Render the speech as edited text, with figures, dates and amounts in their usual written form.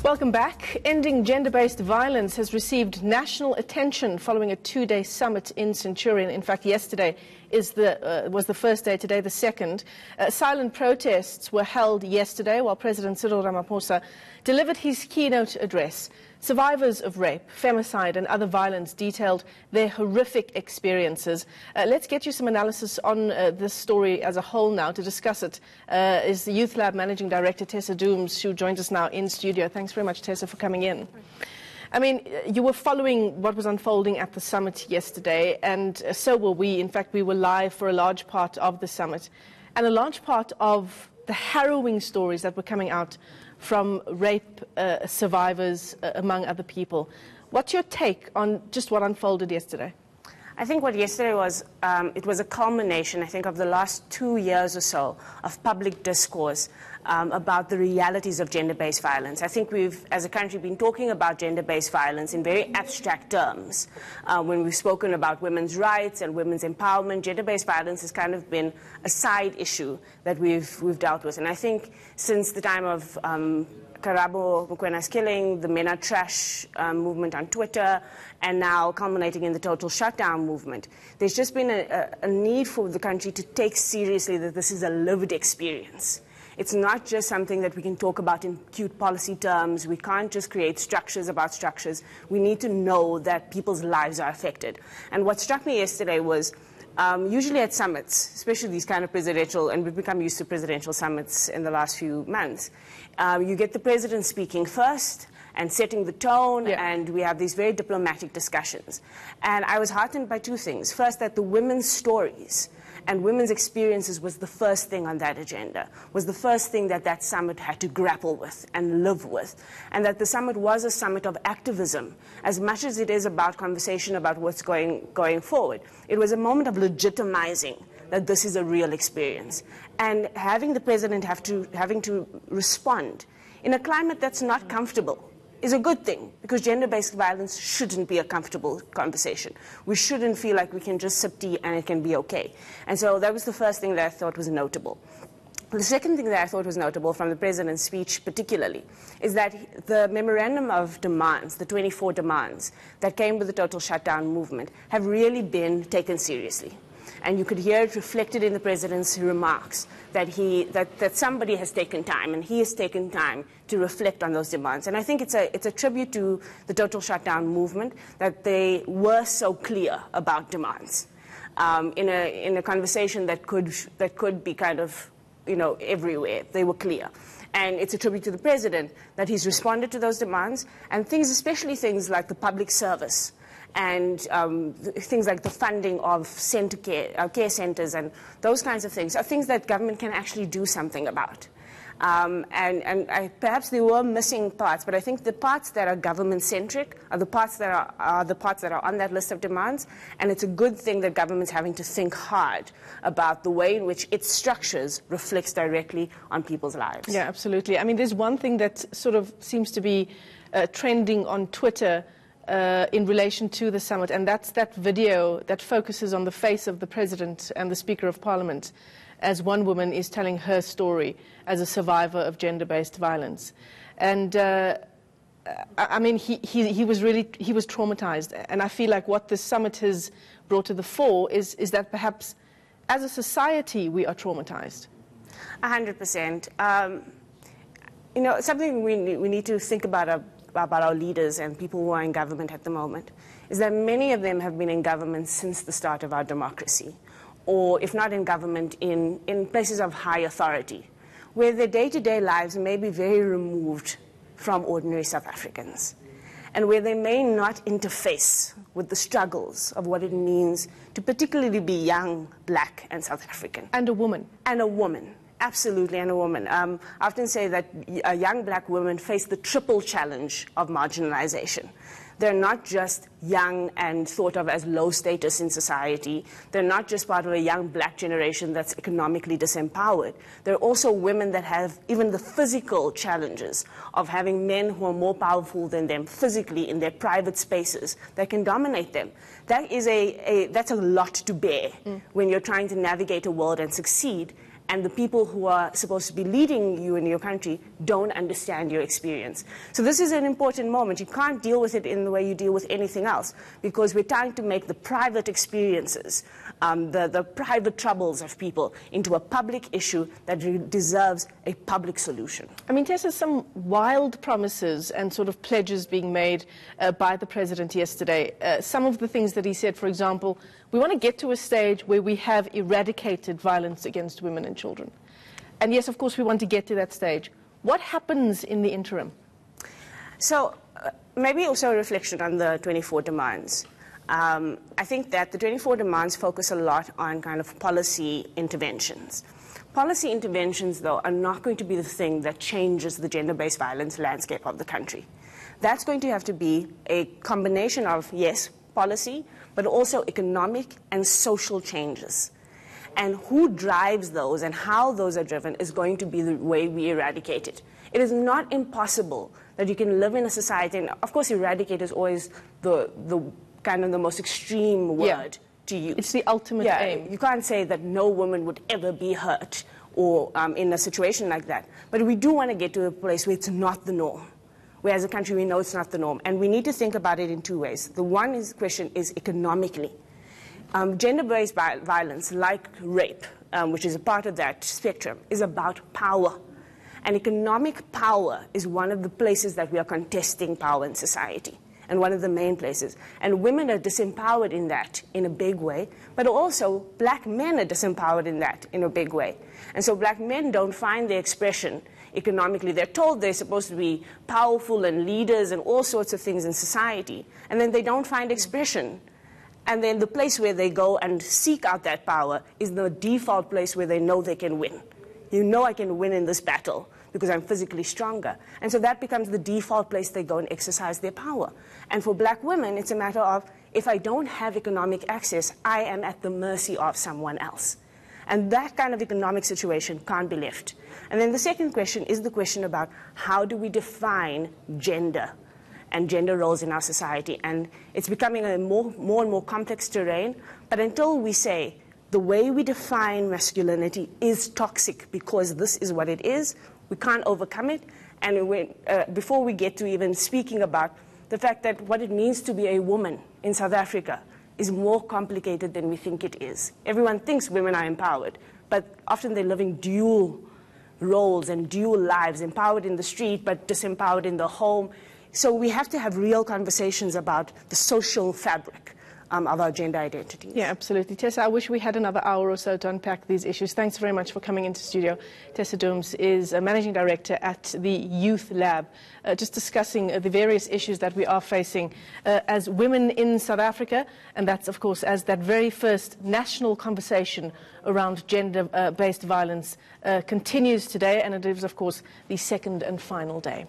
Welcome back. Ending gender-based violence has received national attention following a two-day summit in Centurion. In fact, yesterday was the first day, today the second. Silent protests were held yesterday while President Cyril Ramaphosa delivered his keynote address. Survivors of rape, femicide and other violence detailed their horrific experiences. Let's get you some analysis on this story as a whole now. To discuss it is the Youth Lab Managing Director Tessa Dooms, who joins us now in studio. Thanks very much, Tessa, for coming in. I mean, you were following what was unfolding at the summit yesterday, and so were we. In fact, we were live for a large part of the summit, and a large part of the harrowing stories that were coming out from rape survivors, among other people. What's your take on just what unfolded yesterday? I think what yesterday was, it was a culmination, I think, of the last 2 years or so of public discourse about the realities of gender-based violence. I think we've, as a country, been talking about gender-based violence in very abstract terms. When we've spoken about women's rights and women's empowerment, gender-based violence has kind of been a side issue that we've dealt with. And I think since the time of Karabo Mokwena's killing, the Men Are Trash movement on Twitter, and now culminating in the total shutdown movement, there's just been a need for the country to take seriously that this is a lived experience. It's not just something that we can talk about in cute policy terms. We can't just create structures about structures. We need to know that people's lives are affected. And what struck me yesterday was usually at summits, especially these kind of presidential, and we've become used to presidential summits in the last few months, you get the president speaking first and setting the tone, and we have these very diplomatic discussions. And I was heartened by two things. First, that the women's stories and women's experiences was the first thing on that agenda, was the first thing that that summit had to grapple with and live with, and that the summit was a summit of activism, as much as it is about conversation about what's going forward. It was a moment of legitimizing that this is a real experience, and having the president having to respond in a climate that's not comfortable is a good thing, because gender-based violence shouldn't be a comfortable conversation. We shouldn't feel like we can just sip tea and it can be okay. And so that was the first thing that I thought was notable. The second thing that I thought was notable from the president's speech particularly is that the memorandum of demands, the 24 demands that came with the total shutdown movement, have really been taken seriously. And you could hear it reflected in the president's remarks that somebody has taken time, and he has taken time to reflect on those demands. And I think it's a tribute to the total shutdown movement that they were so clear about demands in a conversation that could be kind of, you know, everywhere. They were clear. And it's a tribute to the president that he's responded to those demands, and things, especially things like the public service, and things like the funding of care centres and those kinds of things are things that government can actually do something about. Perhaps there were missing parts, but I think the parts that are government-centric are the parts that are on that list of demands, and it's a good thing that government's having to think hard about the way in which its structures reflects directly on people's lives. Yeah, absolutely. I mean, there's one thing that sort of seems to be trending on Twitter in relation to the summit, and that's that video that focuses on the face of the President and the Speaker of Parliament as one woman is telling her story as a survivor of gender-based violence. And I mean, he was traumatized, and I feel like what the summit has brought to the fore is that perhaps as a society we are traumatized. 100%. You know, something we need to think about our leaders and people who are in government at the moment is that many of them have been in government since the start of our democracy, or if not in government, in places of high authority, where their day-to-day lives may be very removed from ordinary South Africans, and where they may not interface with the struggles of what it means to particularly be young, black, and South African. And a woman. And a woman. Absolutely, and a woman. I often say that young black women face the triple challenge of marginalization. They're not just young and thought of as low status in society. They're not just part of a young black generation that's economically disempowered. They're also women that have even the physical challenges of having men who are more powerful than them physically in their private spaces that can dominate them. That is that's a lot to bear when you're trying to navigate a world and succeed. and the people who are supposed to be leading you in your country don't understand your experience. So this is an important moment. You can't deal with it in the way you deal with anything else, because we're trying to make the private experiences, the private troubles of people into a public issue that deserves a public solution. I mean, Tessa, some wild promises and sort of pledges being made by the President yesterday. Some of the things that he said, for example, we want to get to a stage where we have eradicated violence against women and children. And yes, of course, we want to get to that stage. What happens in the interim? So maybe also a reflection on the 24 demands. I think that the 24 demands focus a lot on kind of policy interventions. Policy interventions, though, are not going to be the thing that changes the gender-based violence landscape of the country. That's going to have to be a combination of, yes, policy, but also economic and social changes. And who drives those and how those are driven is going to be the way we eradicate it. It is not impossible that you can live in a society, and of course eradicate is always the kind of the most extreme word to use. It's the ultimate aim. You can't say that no woman would ever be hurt or in a situation like that. But we do want to get to a place where it's not the norm. Where as a country we know it's not the norm. And we need to think about it in two ways. The one question is economically. Gender-based violence, like rape, which is a part of that spectrum, is about power. And economic power is one of the places that we are contesting power in society, and one of the main places. And women are disempowered in that in a big way, but also black men are disempowered in that in a big way. And so black men don't find their expression economically. They're told they're supposed to be powerful and leaders and all sorts of things in society, and then they don't find expression. And then the place where they go and seek out that power is the default place where they know they can win. You know I can win in this battle because I'm physically stronger. And so that becomes the default place they go and exercise their power. And for black women, it's a matter of, if I don't have economic access, I am at the mercy of someone else. And that kind of economic situation can't be left. And then the second question is the question about how do we define gender and gender roles in our society. And it's becoming a more and more complex terrain. But until we say the way we define masculinity is toxic because this is what it is, we can't overcome it. And before we get to even speaking about the fact that what it means to be a woman in South Africa is more complicated than we think it is. Everyone thinks women are empowered, but often they're living dual roles and dual lives, empowered in the street but disempowered in the home. So we have to have real conversations about the social fabric of our gender identities. Yeah, absolutely. Tessa, I wish we had another hour or so to unpack these issues. Thanks very much for coming into studio. Tessa Dooms is a Managing Director at the Youth Lab, just discussing the various issues that we are facing as women in South Africa, and that's, of course, as that very first national conversation around gender-based violence continues today, and it is, of course, the second and final day.